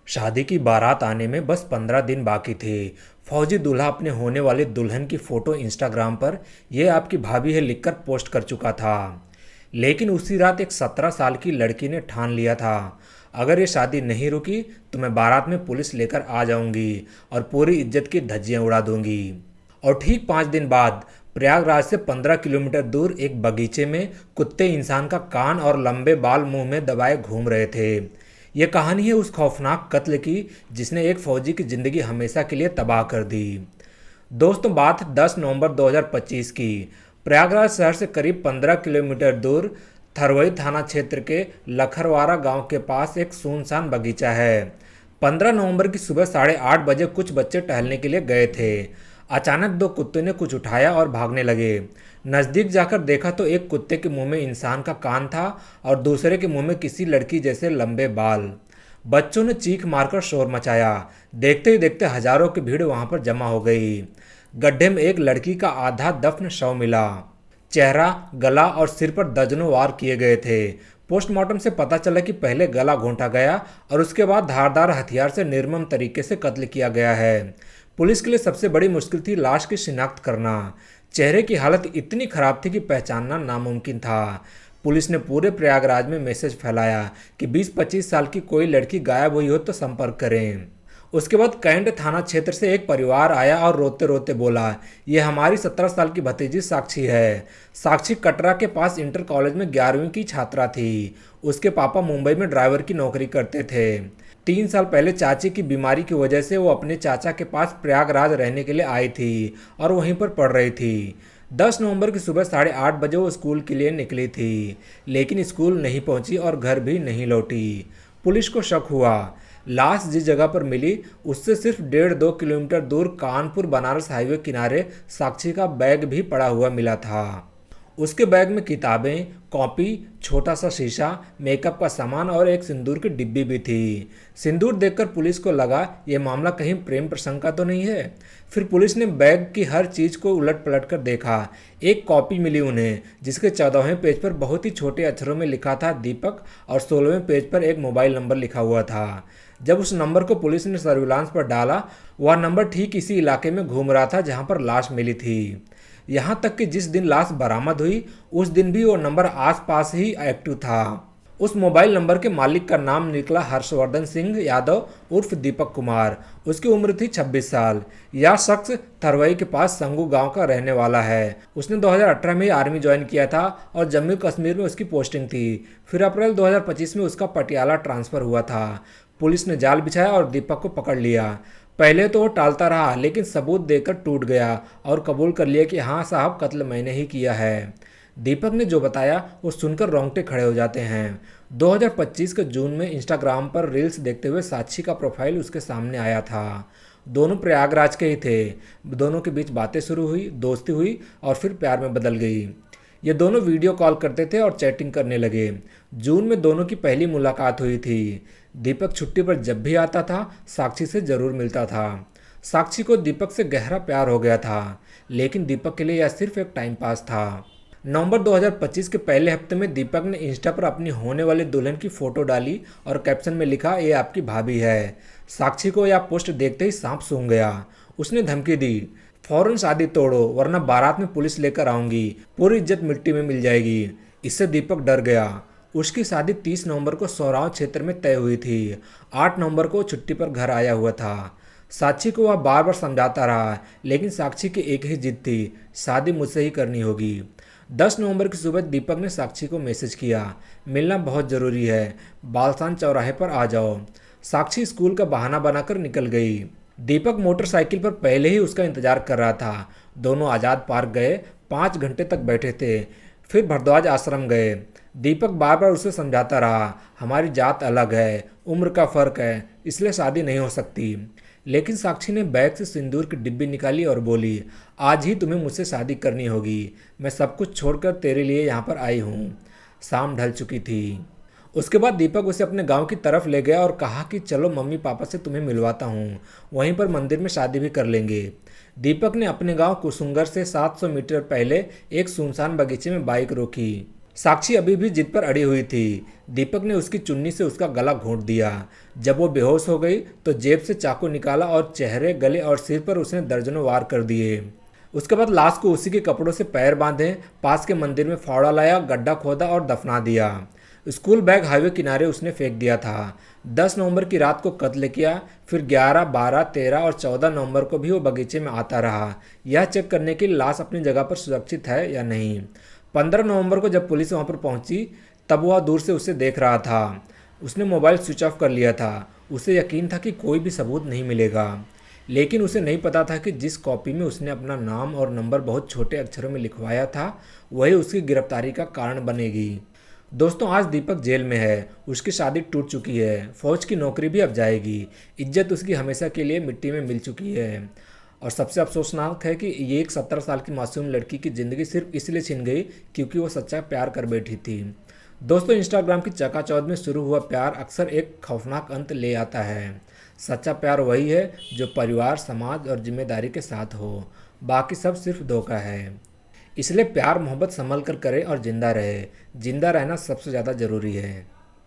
शादी की बारात आने में बस 15 दिन बाकी थे। फौजी दूल्हा अपने होने वाली दुल्हन की फोटो इंस्टाग्राम पर "ये आपकी भाभी है" लिखकर पोस्ट कर चुका था। लेकिन उसी रात एक 17 साल की लड़की ने ठान लिया था, अगर ये शादी नहीं रुकी तो मैं बारात में पुलिस लेकर आ जाऊंगी और पूरी इज्जत की धज्जियां उड़ा दूंगी। और ठीक 5 दिन बाद प्रयागराज से 15 किलोमीटर दूर एक बगीचे में कुत्ते इंसान का कान और लंबे बाल मुंह में दबाए घूम रहे थे। ये कहानी है उस खौफनाक कत्ल की जिसने एक फौजी की ज़िंदगी हमेशा के लिए तबाह कर दी। दोस्तों, बात है 10 नवंबर 2025 की। प्रयागराज शहर से करीब 15 किलोमीटर दूर थरवई थाना क्षेत्र के लखरवारा गांव के पास एक सुनसान बगीचा है। 15 नवंबर की सुबह 8:30 बजे कुछ बच्चे टहलने के लिए गए थे। अचानक दो कुत्तों ने कुछ उठाया और भागने लगे। नज़दीक जाकर देखा तो एक कुत्ते के मुंह में इंसान का कान था और दूसरे के मुंह में किसी लड़की जैसे लंबे बाल। बच्चों ने चीख मारकर शोर मचाया। देखते ही देखते हजारों की भीड़ वहां पर जमा हो गई। गड्ढे में एक लड़की का आधा दफन शव मिला। चेहरा, गला और सिर पर दर्जनों वार किए गए थे। पोस्टमार्टम से पता चला कि पहले गला घोंटा गया और उसके बाद धारदार हथियार से निर्मम तरीके से कत्ल किया गया है। पुलिस के लिए सबसे बड़ी मुश्किल थी लाश की शिनाख्त करना। चेहरे की हालत इतनी खराब थी कि पहचानना नामुमकिन था। पुलिस ने पूरे प्रयागराज में मैसेज फैलाया कि 20-25 साल की कोई लड़की गायब हुई हो तो संपर्क करें। उसके बाद कैंट थाना क्षेत्र से एक परिवार आया और रोते रोते बोला, "ये हमारी 17 साल की भतीजी साक्षी है।" साक्षी कटरा के पास इंटर कॉलेज में 11वीं की छात्रा थी। उसके पापा मुंबई में ड्राइवर की नौकरी करते थे। 3 साल पहले चाची की बीमारी की वजह से वो अपने चाचा के पास प्रयागराज रहने के लिए आई थी और वहीं पर पढ़ रही थी। 10 नवंबर की सुबह 8:30 बजे वो स्कूल के लिए निकली थी, लेकिन स्कूल नहीं पहुंची और घर भी नहीं लौटी। पुलिस को शक हुआ। लाश जिस जगह पर मिली उससे सिर्फ 1.5-2 किलोमीटर दूर कानपुर बनारस हाईवे किनारे साक्षी का बैग भी पड़ा हुआ मिला था। उसके बैग में किताबें, कॉपी, छोटा सा शीशा, मेकअप का सामान और एक सिंदूर की डिब्बी भी थी। सिंदूर देखकर पुलिस को लगा यह मामला कहीं प्रेम प्रसंग का तो नहीं है। फिर पुलिस ने बैग की हर चीज़ को उलट पलट कर देखा। एक कॉपी मिली उन्हें जिसके 14वें पेज पर बहुत ही छोटे अक्षरों में लिखा था दीपक और 16वें पेज पर एक मोबाइल नंबर लिखा हुआ था। जब उस नंबर को पुलिस ने सर्विलांस पर डाला, वह नंबर ठीक इसी इलाके में घूम रहा था जहां पर लाश मिली थी। यहाँ तक कि जिस दिन लाश बरामद हुई उस दिन भी वो नंबर आसपास ही एक्टिव था। उस मोबाइल नंबर के मालिक का नाम निकला हर्षवर्धन सिंह यादव उर्फ दीपक कुमार। उसकी उम्र थी 26 साल। यह शख्स थरवई के पास संगू गांव का रहने वाला है। उसने 2018 में आर्मी ज्वाइन किया था और जम्मू कश्मीर में उसकी पोस्टिंग थी। फिर अप्रैल 2025 में उसका पटियाला ट्रांसफ़र हुआ था। पुलिस ने जाल बिछाया और दीपक को पकड़ लिया। पहले तो वो टालता रहा, लेकिन सबूत देकर टूट गया और कबूल कर लिया कि हाँ साहब, कत्ल मैंने ही किया है। दीपक ने जो बताया वो सुनकर रोंगटे खड़े हो जाते हैं। 2025 के जून में इंस्टाग्राम पर रील्स देखते हुए साक्षी का प्रोफाइल उसके सामने आया था। दोनों प्रयागराज के ही थे। दोनों के बीच बातें शुरू हुई, दोस्ती हुई और फिर प्यार में बदल गई। ये दोनों वीडियो कॉल करते थे और चैटिंग करने लगे। जून में दोनों की पहली मुलाकात हुई थी। दीपक छुट्टी पर जब भी आता था साक्षी से ज़रूर मिलता था। साक्षी को दीपक से गहरा प्यार हो गया था, लेकिन दीपक के लिए यह सिर्फ एक टाइम पास था। नवंबर 2025 के पहले हफ्ते में दीपक ने इंस्टा पर अपनी होने वाली दुल्हन की फ़ोटो डाली और कैप्शन में लिखा, "ये आपकी भाभी है।" साक्षी को यह पोस्ट देखते ही सांप सूंघ गया। उसने धमकी दी, "फौरन शादी तोड़ो वरना बारात में पुलिस लेकर आऊंगी, पूरी इज्जत मिट्टी में मिल जाएगी।" इससे दीपक डर गया। उसकी शादी 30 नवंबर को सोराव क्षेत्र में तय हुई थी। 8 नवंबर को छुट्टी पर घर आया हुआ था। साक्षी को वह बार बार समझाता रहा, लेकिन साक्षी की एक ही जिद थी, शादी मुझसे ही करनी होगी। 10 नवंबर की सुबह दीपक ने साक्षी को मैसेज किया, "मिलना बहुत ज़रूरी है, बालसान चौराहे पर आ जाओ।" साक्षी स्कूल का बहाना बनाकर निकल गई। दीपक मोटरसाइकिल पर पहले ही उसका इंतजार कर रहा था। दोनों आज़ाद पार्क गए, 5 घंटे तक बैठे थे। फिर भरद्वाज आश्रम गए। दीपक बार बार उसे समझाता रहा, "हमारी जात अलग है, उम्र का फ़र्क है, इसलिए शादी नहीं हो सकती।" लेकिन साक्षी ने बैग से सिंदूर की डिब्बी निकाली और बोली, "आज ही तुम्हें मुझसे शादी करनी होगी। मैं सब कुछ छोड़कर तेरे लिए यहाँ पर आई हूँ।" शाम ढल चुकी थी। उसके बाद दीपक उसे अपने गांव की तरफ ले गया और कहा कि चलो मम्मी पापा से तुम्हें मिलवाता हूँ, वहीं पर मंदिर में शादी भी कर लेंगे। दीपक ने अपने गांव कुसुंगर से 700 मीटर पहले एक सुनसान बगीचे में बाइक रोकी। साक्षी अभी भी जिद पर अड़ी हुई थी। दीपक ने उसकी चुन्नी से उसका गला घोंट दिया। जब वो बेहोश हो गई तो जेब से चाकू निकाला और चेहरे, गले और सिर पर उसने दर्जनों वार कर दिए। उसके बाद लाश को उसी के कपड़ों से पैर बांधे, पास के मंदिर में फावड़ा लाया, गड्ढा खोदा और दफना दिया। स्कूल बैग हाईवे किनारे उसने फेंक दिया था। 10 नवंबर की रात को कत्ल किया, फिर 11, 12, 13 और 14 नवंबर को भी वो बगीचे में आता रहा, यह चेक करने के लिए लाश अपनी जगह पर सुरक्षित है या नहीं। 15 नवंबर को जब पुलिस वहाँ पर पहुंची तब वह दूर से उसे देख रहा था। उसने मोबाइल स्विच ऑफ कर लिया था। उसे यकीन था कि कोई भी सबूत नहीं मिलेगा, लेकिन उसे नहीं पता था कि जिस कॉपी में उसने अपना नाम और नंबर बहुत छोटे अक्षरों में लिखवाया था वही उसकी गिरफ्तारी का कारण बनेगी। दोस्तों, आज दीपक जेल में है। उसकी शादी टूट चुकी है, फौज की नौकरी भी अब जाएगी, इज्जत उसकी हमेशा के लिए मिट्टी में मिल चुकी है। और सबसे अफसोसनाक है कि ये एक 17 साल की मासूम लड़की की ज़िंदगी सिर्फ इसलिए छिन गई क्योंकि वो सच्चा प्यार कर बैठी थी। दोस्तों, इंस्टाग्राम की चकाचौंध में शुरू हुआ प्यार अक्सर एक खौफनाक अंत ले आता है। सच्चा प्यार वही है जो परिवार, समाज और जिम्मेदारी के साथ हो, बाकी सब सिर्फ धोखा है। इसलिए प्यार मोहब्बत संभल कर करे और जिंदा रहे। जिंदा रहना सबसे ज़्यादा ज़रूरी है।